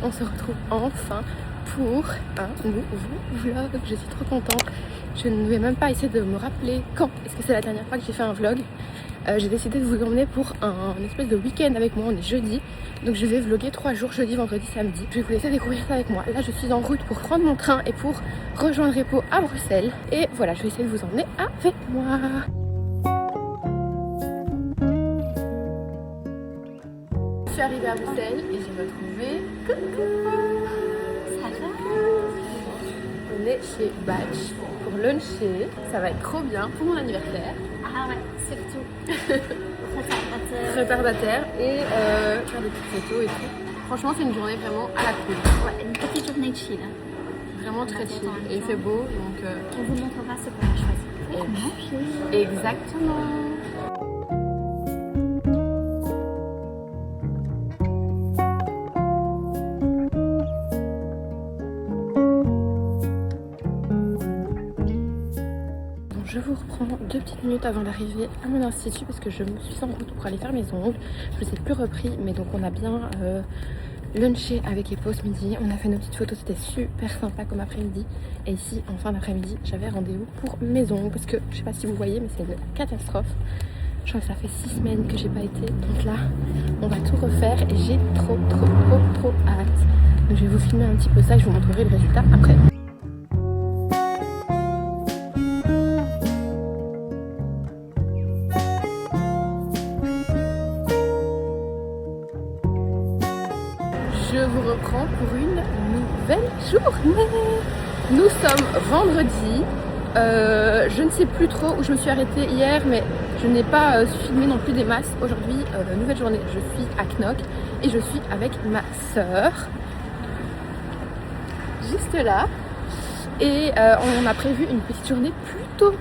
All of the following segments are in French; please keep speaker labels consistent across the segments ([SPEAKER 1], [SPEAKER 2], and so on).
[SPEAKER 1] on se retrouve enfin pour un nouveau vlog. Je suis trop contente. Je ne vais même pas essayer de me rappeler quand est-ce que c'est la dernière fois que j'ai fait un vlog. J'ai décidé de vous emmener pour un espèce de week-end avec moi. On est jeudi, donc je vais vlogger 3 jours, jeudi, vendredi, samedi. Je vais vous laisser découvrir ça avec moi. Là je suis en route pour prendre mon train et pour rejoindre Repo à Bruxelles. Et voilà, je vais essayer de vous emmener avec moi. Je suis arrivée à Bruxelles et j'ai retrouvé Sarah. On est chez Batch pour luncher. Ça va être trop bien pour mon anniversaire.
[SPEAKER 2] Ah ouais, surtout.
[SPEAKER 1] Retardataire et faire des petites photos et tout. Franchement, c'est une journée vraiment à la cool.
[SPEAKER 2] Ouais, une petite journée de chill.
[SPEAKER 1] Vraiment très chill. Et il fait beau, donc...
[SPEAKER 2] On vous montrera ce qu'on a choisi. Pour manger.
[SPEAKER 1] Exactement. Je vous reprends 2 petites minutes avant d'arriver à mon institut parce que je me suis en route pour aller faire mes ongles. Je ne vous ai plus repris, mais donc on a bien lunché avec Epo ce midi. On a fait nos petites photos, c'était super sympa comme après-midi. Et ici, en fin d'après-midi, j'avais rendez-vous pour mes ongles parce que je sais pas si vous voyez, mais c'est une catastrophe. Je crois que ça fait 6 semaines que j'ai pas été. Donc là, on va tout refaire et j'ai trop hâte. Donc je vais vous filmer un petit peu ça et je vous montrerai le résultat après. Je vous reprends pour une nouvelle journée. Nous sommes vendredi. Je ne sais plus trop où je me suis arrêtée hier, mais je n'ai pas filmé non plus des masses. Aujourd'hui, nouvelle journée. Je suis à Knock et je suis avec ma sœur. Juste là. Et on a prévu une petite journée plutôt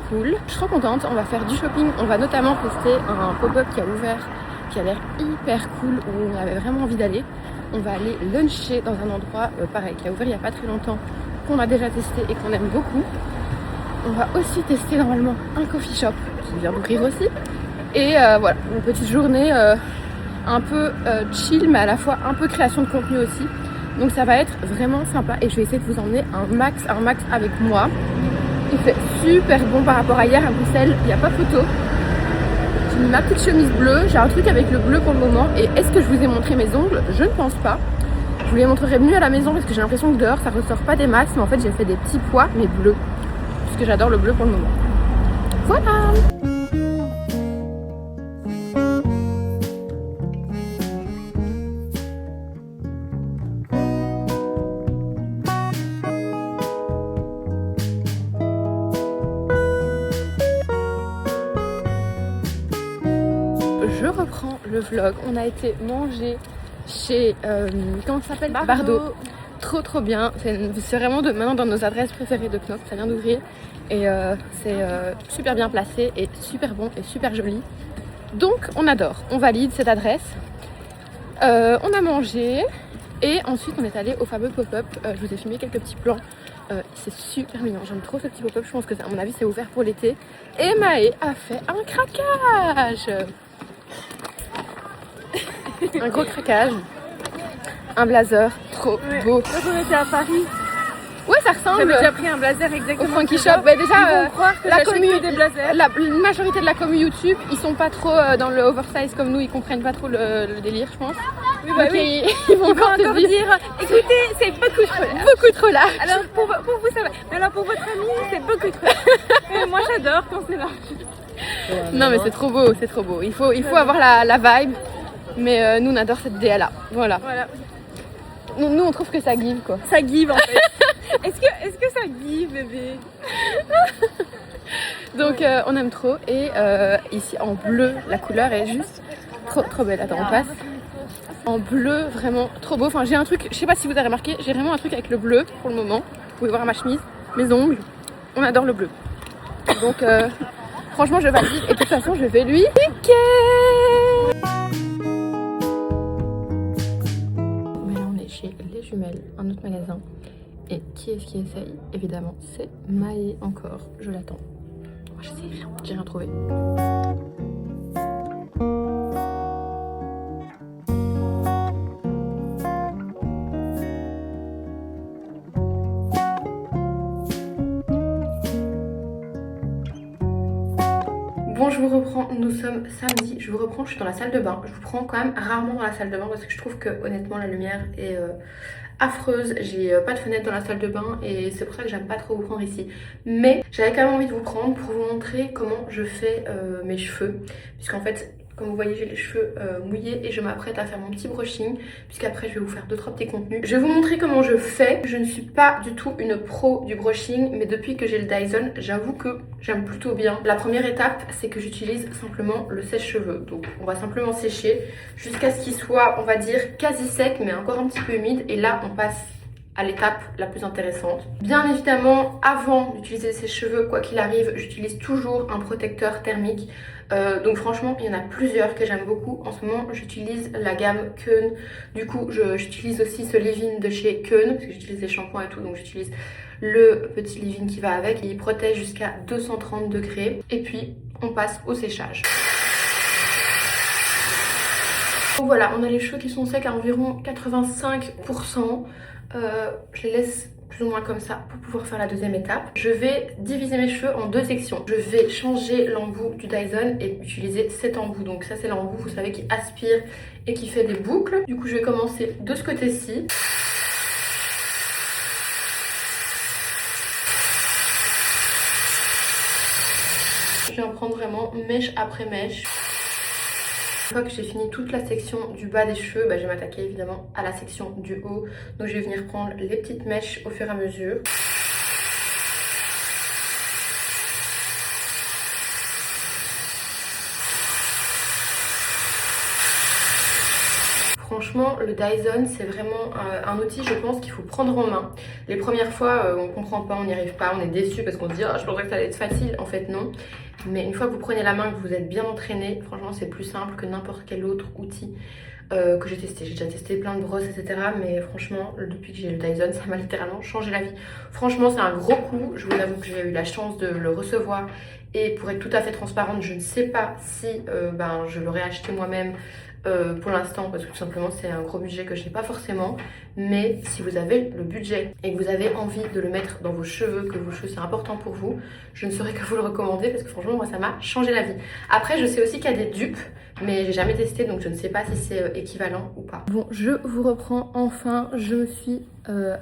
[SPEAKER 1] cool. Je suis trop contente. On va faire du shopping. On va notamment tester un pop-up qui a ouvert, qui a l'air hyper cool, où on avait vraiment envie d'aller. On va aller luncher dans un endroit pareil, qui a ouvert il n'y a pas très longtemps, qu'on a déjà testé et qu'on aime beaucoup. On va aussi tester normalement un coffee shop qui vient d'ouvrir aussi. Et voilà, une petite journée un peu chill, mais à la fois un peu création de contenu aussi. Donc ça va être vraiment sympa et je vais essayer de vous emmener un max avec moi. Il fait super bon par rapport à hier à Bruxelles, il n'y a pas photo. J'ai mis ma petite chemise bleue, j'ai un truc avec le bleu pour le moment. Et est-ce que je vous ai montré mes ongles? Je ne pense pas. Je vous les montrerai mieux à la maison parce que j'ai l'impression que dehors ça ressort pas des masses. Mais en fait j'ai fait des petits pois mais bleus. Parce que j'adore le bleu pour le moment. Voilà. Je reprends le vlog. On a été manger chez comment ça s'appelle, Bardot. Trop bien. C'est vraiment maintenant dans nos adresses préférées de Knock. Ça vient d'ouvrir et c'est super bien placé et super bon et super joli. Donc on adore. On valide cette adresse. On a mangé et ensuite on est allé au fameux pop-up. Je vous ai filmé quelques petits plans. C'est super mignon. J'aime trop ce petit pop-up. Je pense que à mon avis c'est ouvert pour l'été. Et Maë a fait un craquage. Un gros craquage, un blazer, trop beau.
[SPEAKER 3] Quand on était à Paris,
[SPEAKER 1] Ouais, ça ressemble
[SPEAKER 3] j'avais déjà pris un blazer exactement
[SPEAKER 1] au Frankie
[SPEAKER 3] comme ça.
[SPEAKER 1] Shop. Ouais, déjà,
[SPEAKER 3] Ils vont croire que
[SPEAKER 1] la
[SPEAKER 3] j'achète
[SPEAKER 1] commu,
[SPEAKER 3] que des blazers.
[SPEAKER 1] la majorité de la commu YouTube, ils sont pas trop dans le oversize comme nous, ils comprennent pas trop le délire, je pense.
[SPEAKER 3] Oui, bah
[SPEAKER 1] Donc
[SPEAKER 3] oui.
[SPEAKER 1] ils vont encore
[SPEAKER 3] encore
[SPEAKER 1] te dire,
[SPEAKER 3] dire, écoutez, c'est
[SPEAKER 1] beaucoup trop large.
[SPEAKER 3] Alors pour vous ça va, mais alors pour votre ami c'est beaucoup trop. Moi j'adore quand c'est là.
[SPEAKER 1] Non mais c'est trop beau, c'est trop beau. Il faut avoir la vibe, mais nous on adore cette DA là. Voilà. Nous on trouve que ça give quoi.
[SPEAKER 3] Ça give en fait. Est-ce que ça give bébé?
[SPEAKER 1] Donc on aime trop et ici en bleu la couleur est juste trop belle. Attends on passe en bleu, vraiment trop beau. Enfin j'ai un truc, je sais pas si vous avez remarqué, j'ai vraiment un truc avec le bleu pour le moment. Vous pouvez voir ma chemise, mes ongles, on adore le bleu. Donc franchement je valide et de toute façon je vais lui piquer. Mais là on est chez Les Jumelles, un autre magasin. Et qui est-ce qui essaye? Évidemment, c'est Maë encore. Je l'attends. Oh, je sais rien, j'ai rien trouvé. Bon, je vous reprends, nous sommes samedi, je vous reprends, je suis dans la salle de bain. Je vous prends quand même rarement dans la salle de bain parce que je trouve que honnêtement la lumière est affreuse. J'ai pas de fenêtre dans la salle de bain et c'est pour ça que j'aime pas trop vous prendre ici. Mais j'avais quand même envie de vous prendre pour vous montrer comment je fais mes cheveux. Puisqu'en fait, comme vous voyez, j'ai les cheveux mouillés et je m'apprête à faire mon petit brushing puisqu'après je vais vous faire 2-3 petits contenus. Je vais vous montrer comment je fais. Je ne suis pas du tout une pro du brushing, mais depuis que j'ai le Dyson, j'avoue que j'aime plutôt bien. La première étape, c'est que j'utilise simplement le sèche-cheveux. Donc on va simplement sécher jusqu'à ce qu'il soit, on va dire, quasi sec mais encore un petit peu humide. Et là, on passe à l'étape la plus intéressante. Bien évidemment, avant d'utiliser ces cheveux, quoi qu'il arrive, j'utilise toujours un protecteur thermique. Donc franchement, il y en a plusieurs que j'aime beaucoup. En ce moment, j'utilise la gamme Keun. Du coup, j'utilise aussi ce leave-in de chez Keun, parce que j'utilise des shampoings et tout, donc j'utilise le petit leave-in qui va avec. Il protège jusqu'à 230 degrés. Et puis, on passe au séchage. Donc voilà, on a les cheveux qui sont secs à environ 85%. Je les laisse plus ou moins comme ça pour pouvoir faire la deuxième étape. Je vais diviser mes cheveux en deux sections. Je vais changer l'embout du Dyson et utiliser cet embout. Donc ça c'est l'embout, vous savez, qui aspire et qui fait des boucles. Du coup je vais commencer de ce côté-ci. Je vais en prendre vraiment mèche après mèche. Une fois que j'ai fini toute la section du bas des cheveux, je vais m'attaquer évidemment à la section du haut. Donc je vais venir prendre les petites mèches au fur et à mesure. Franchement, le Dyson, c'est vraiment un outil, je pense, qu'il faut prendre en main. Les premières fois, on comprend pas, on n'y arrive pas, on est déçu parce qu'on se dit « Ah, je pensais que ça allait être facile ». En fait, non. Mais une fois que vous prenez la main, que vous êtes bien entraîné, franchement, c'est plus simple que n'importe quel autre outil que j'ai testé. J'ai déjà testé plein de brosses, etc. Mais franchement, depuis que j'ai le Dyson, ça m'a littéralement changé la vie. Franchement, c'est un gros coup. Je vous avoue que j'ai eu la chance de le recevoir. Et pour être tout à fait transparente, je ne sais pas si je l'aurais acheté moi-même. Pour l'instant, parce que tout simplement c'est un gros budget que je n'ai pas forcément, mais si vous avez le budget et que vous avez envie de le mettre dans vos cheveux, que vos cheveux c'est important pour vous, je ne saurais que vous le recommander parce que franchement moi ça m'a changé la vie. Après je sais aussi qu'il y a des dupes, mais j'ai jamais testé donc je ne sais pas si c'est équivalent ou pas. Bon, je vous reprends enfin, je me suis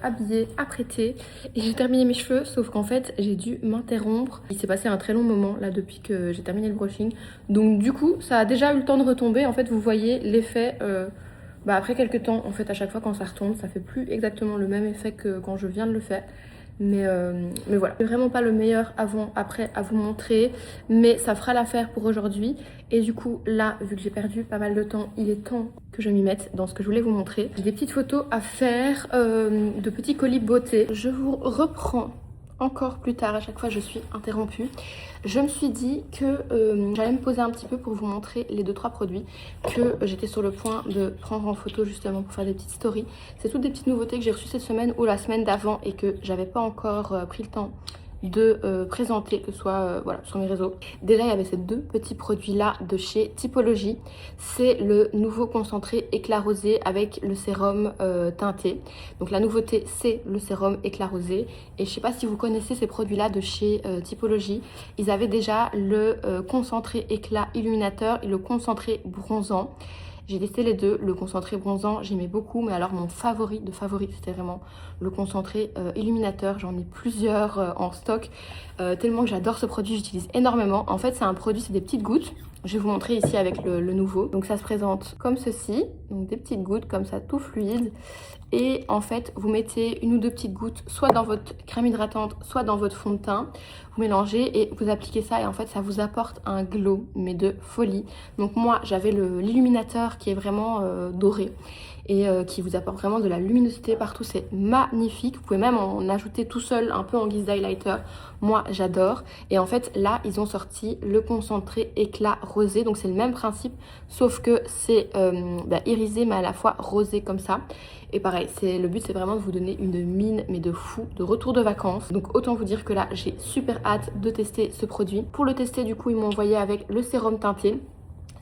[SPEAKER 1] habillée, apprêtée et j'ai terminé mes cheveux, sauf qu'en fait j'ai dû m'interrompre. Il s'est passé un très long moment là depuis que j'ai terminé le brushing, donc du coup ça a déjà eu le temps de retomber. En fait vous voyez l'effet après quelques temps, en fait à chaque fois quand ça retombe ça fait plus exactement le même effet que quand je viens de le faire. Mais voilà, c'est vraiment pas le meilleur avant après à vous montrer, mais ça fera l'affaire pour aujourd'hui. Et du coup là, vu que j'ai perdu pas mal de temps, il est temps que je m'y mette dans ce que je voulais vous montrer. J'ai des petites photos à faire de petits colis beauté. Je vous reprends encore plus tard, à chaque fois je suis interrompue. Je me suis dit que j'allais me poser un petit peu pour vous montrer les 2-3 produits que j'étais sur le point de prendre en photo justement pour faire des petites stories. C'est toutes des petites nouveautés que j'ai reçues cette semaine ou la semaine d'avant et que j'avais pas encore pris le temps de présenter, que ce soit sur mes réseaux. Déjà il y avait ces deux petits produits là de chez Typologie. C'est le nouveau concentré éclat rosé avec le sérum teinté. Donc la nouveauté c'est le sérum éclat rosé. Et je sais pas si vous connaissez ces produits là de chez Typologie. Ils avaient déjà le concentré éclat illuminateur et le concentré bronzant. J'ai testé les deux, le concentré bronzant j'aimais beaucoup, mais alors mon favori de favori c'était vraiment le concentré illuminateur. J'en ai plusieurs en stock, tellement que j'adore ce produit, j'utilise énormément. En fait c'est un produit, c'est des petites gouttes. Je vais vous montrer ici avec le nouveau. Donc ça se présente comme ceci, donc des petites gouttes comme ça, tout fluide. Et en fait, vous mettez une ou deux petites gouttes, soit dans votre crème hydratante, soit dans votre fond de teint. Vous mélangez et vous appliquez ça et en fait, ça vous apporte un glow, mais de folie. Donc moi, j'avais l'illuminateur qui est vraiment doré et qui vous apporte vraiment de la luminosité partout. C'est magnifique. Vous pouvez même en ajouter tout seul, un peu en guise d'highlighter. Moi, j'adore. Et en fait, là, ils ont sorti le concentré éclat rosé. Donc, c'est le même principe, sauf que c'est irisé, mais à la fois rosé comme ça. Et pareil, le but, c'est vraiment de vous donner une mine, mais de fou, de retour de vacances. Donc, autant vous dire que là, j'ai super hâte de tester ce produit. Pour le tester, du coup, ils m'ont envoyé avec le sérum teinté.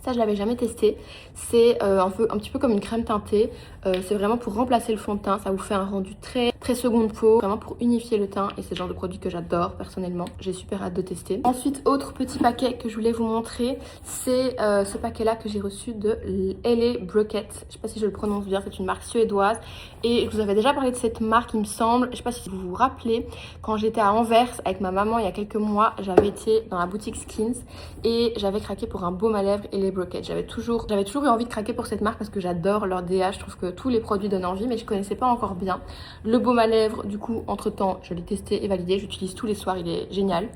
[SPEAKER 1] Ça, je l'avais jamais testé. C'est un petit peu comme une crème teintée. C'est vraiment pour remplacer le fond de teint, ça vous fait un rendu très seconde peau, vraiment pour unifier le teint et c'est le genre de produit que j'adore personnellement. J'ai super hâte de tester. Ensuite, autre petit paquet que je voulais vous montrer, c'est ce paquet là que j'ai reçu de LA Brocket. Je sais pas si je le prononce bien, c'est une marque suédoise et je vous avais déjà parlé de cette marque il me semble. Je sais pas si vous vous rappelez, quand j'étais à Anvers avec ma maman il y a quelques mois, j'avais été dans la boutique Skins et j'avais craqué pour un baume à lèvres LA Brocket. J'avais toujours eu envie de craquer pour cette marque parce que j'adore leur DH, je trouve que tous les produits donnent envie mais je connaissais pas encore bien. Le baume à lèvres, du coup, entre temps, je l'ai testé et validé. J'utilise tous les soirs, il est génial.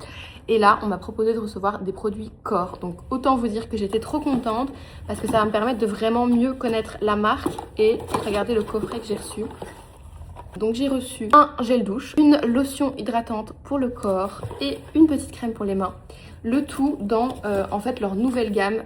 [SPEAKER 1] Et là, on m'a proposé de recevoir des produits corps. Donc, autant vous dire que j'étais trop contente parce que ça va me permettre de vraiment mieux connaître la marque. Et regardez le coffret que j'ai reçu. Donc, j'ai reçu un gel douche, une lotion hydratante pour le corps et une petite crème pour les mains. Le tout dans en fait leur nouvelle gamme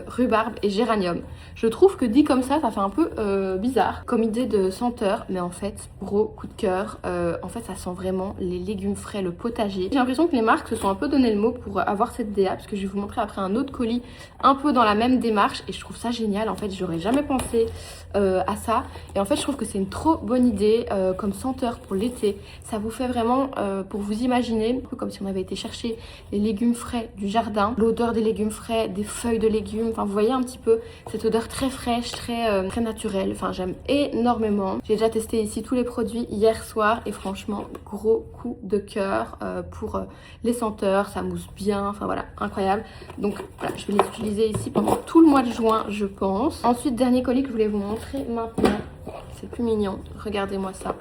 [SPEAKER 1] rhubarbe et géranium. Je trouve que dit comme ça fait un peu bizarre comme idée de senteur, mais en fait gros coup de cœur. En fait ça sent vraiment les légumes frais, le potager. J'ai l'impression que les marques se sont un peu donné le mot pour avoir cette DA, parce que je vais vous montrer après un autre colis un peu dans la même démarche et je trouve ça génial. En fait j'aurais jamais pensé à ça et en fait je trouve que c'est une trop bonne idée comme senteur pour l'été. Ça vous fait vraiment pour vous imaginer un peu comme si on avait été chercher les légumes frais du jardin, l'odeur des légumes frais, des feuilles de légumes, enfin vous voyez un petit peu cette odeur très fraîche, très naturelle. Enfin j'aime énormément. J'ai déjà testé ici tous les produits hier soir et franchement gros coup de cœur pour les senteurs, ça mousse bien, enfin voilà, incroyable. Donc voilà, je vais les utiliser ici pendant tout le mois de juin je pense. Ensuite dernier colis que je voulais vous montrer maintenant, c'est plus mignon, regardez-moi ça.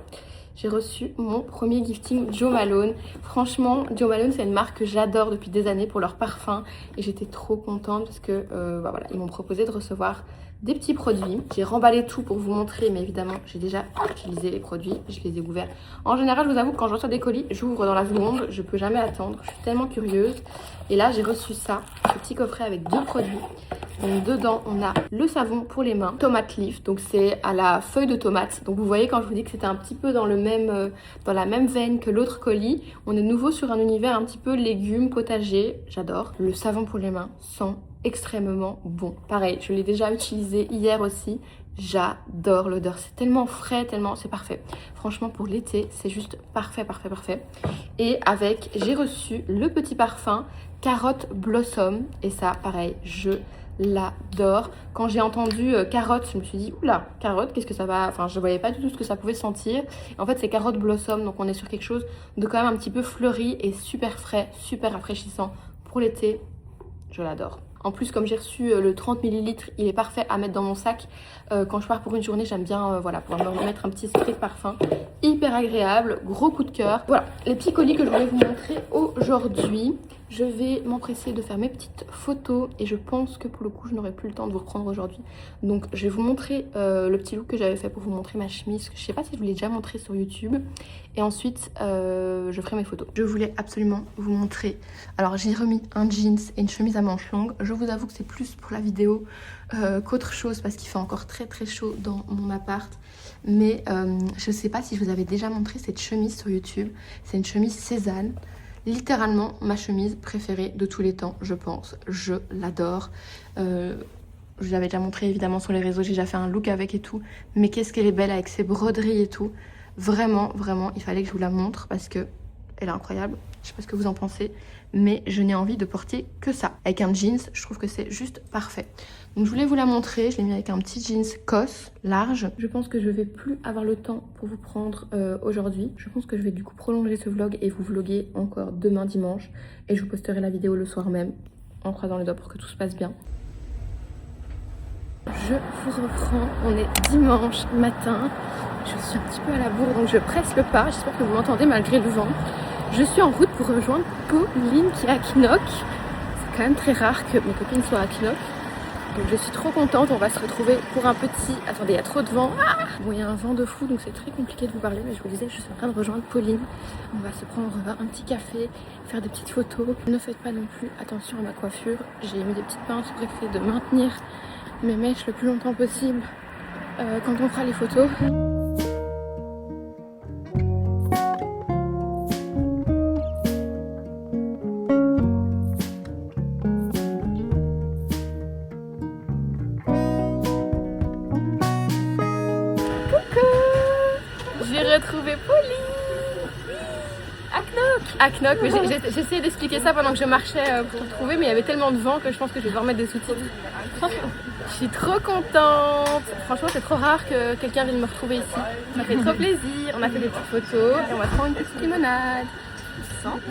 [SPEAKER 1] J'ai reçu mon premier gifting Jo Malone. Franchement, Jo Malone, c'est une marque que j'adore depuis des années pour leur parfum. Et j'étais trop contente parce que bah voilà, ils m'ont proposé de recevoir des petits produits. J'ai remballé tout pour vous montrer, mais évidemment, j'ai déjà utilisé les produits. Je les ai ouverts. En général, je vous avoue que quand je reçois des colis, j'ouvre dans la seconde. Je peux jamais attendre. Je suis tellement curieuse. Et là, j'ai reçu ça, ce petit coffret avec 2 produits. Donc dedans, on a le savon pour les mains, tomate leaf, donc c'est à la feuille de tomate. Donc vous voyez quand je vous dis que c'était un petit peu dans la même veine que l'autre colis, on est de nouveau sur un univers un petit peu légumes, potager, j'adore. Le savon pour les mains sent extrêmement bon. Pareil, je l'ai déjà utilisé hier aussi. J'adore l'odeur, c'est tellement frais, c'est parfait. Franchement pour l'été, c'est juste parfait. Et avec, j'ai reçu le petit parfum Carotte Blossom et ça pareil, je l'adore. Quand j'ai entendu carotte, je me suis dit oula, carotte, qu'est-ce que ça va, enfin je voyais pas du tout ce que ça pouvait sentir. En fait c'est Carotte Blossom, donc on est sur quelque chose de quand même un petit peu fleuri et super frais, super rafraîchissant pour l'été. Je l'adore. En plus, comme j'ai reçu le 30 ml, il est parfait à mettre dans mon sac. Quand je pars pour une journée, j'aime bien voilà, pouvoir me mettre un petit spray de parfum. Hyper agréable, gros coup de cœur. Voilà, les petits colis que je voulais vous montrer aujourd'hui. Je vais m'empresser de faire mes petites photos et je pense que pour le coup, je n'aurai plus le temps de vous reprendre aujourd'hui. Donc, je vais vous montrer le petit look que j'avais fait pour vous montrer ma chemise. Je sais pas si je vous l'ai déjà montré sur YouTube. Et ensuite, je ferai mes photos. Je voulais absolument vous montrer. Alors, j'ai remis un jeans et une chemise à manches longues. Je vous avoue que c'est plus pour la vidéo qu'autre chose parce qu'il fait encore très chaud dans mon appart. Mais je sais pas si je vous avais déjà montré cette chemise sur YouTube. C'est une chemise Cézanne. Littéralement ma chemise préférée de tous les temps, je pense. Je l'adore. Je vous l'avais déjà montré évidemment sur les réseaux, j'ai déjà fait un look avec et tout. Mais qu'est-ce qu'elle est belle avec ses broderies et tout. Vraiment, il fallait que je vous la montre parce que elle est incroyable. Je sais pas ce que vous en pensez, mais je n'ai envie de porter que ça. Avec un jeans, je trouve que c'est juste parfait. Donc je voulais vous la montrer, je l'ai mis avec un petit jeans COS large. Je pense que je vais plus avoir le temps pour vous prendre aujourd'hui. Je pense que je vais du coup prolonger ce vlog et vous vloguer encore demain dimanche. Et je vous posterai la vidéo le soir même, en croisant les doigts pour que tout se passe bien. Je vous reprends, on est dimanche matin. Je suis un petit peu à la bourre donc je presse le pas. J'espère que vous m'entendez malgré le vent. Je suis en route pour rejoindre Pauline qui est à Kinock. C'est quand même très rare que mes copines soient à Kinock. Donc je suis trop contente, on va se retrouver pour un petit... Attendez, il y a trop de vent. Ah bon, il y a un vent de fou, donc c'est très compliqué de vous parler. Mais je vous disais, je suis en train de rejoindre Pauline. On va se prendre un petit café, faire des petites photos. Ne faites pas non plus attention à ma coiffure. J'ai mis des petites pinces pour essayer de maintenir mes mèches le plus longtemps possible quand on fera les photos. retrouvé Pauline à Knock. Mais j'ai essayé d'expliquer ça pendant que je marchais pour te trouver, mais il y avait tellement de vent que je pense que je vais devoir mettre des sous-titres. Je suis trop contente. Franchement, c'est trop rare que quelqu'un vienne me retrouver ici. Ça fait trop plaisir. On a fait des petites photos et on va prendre une petite limonade. Santé.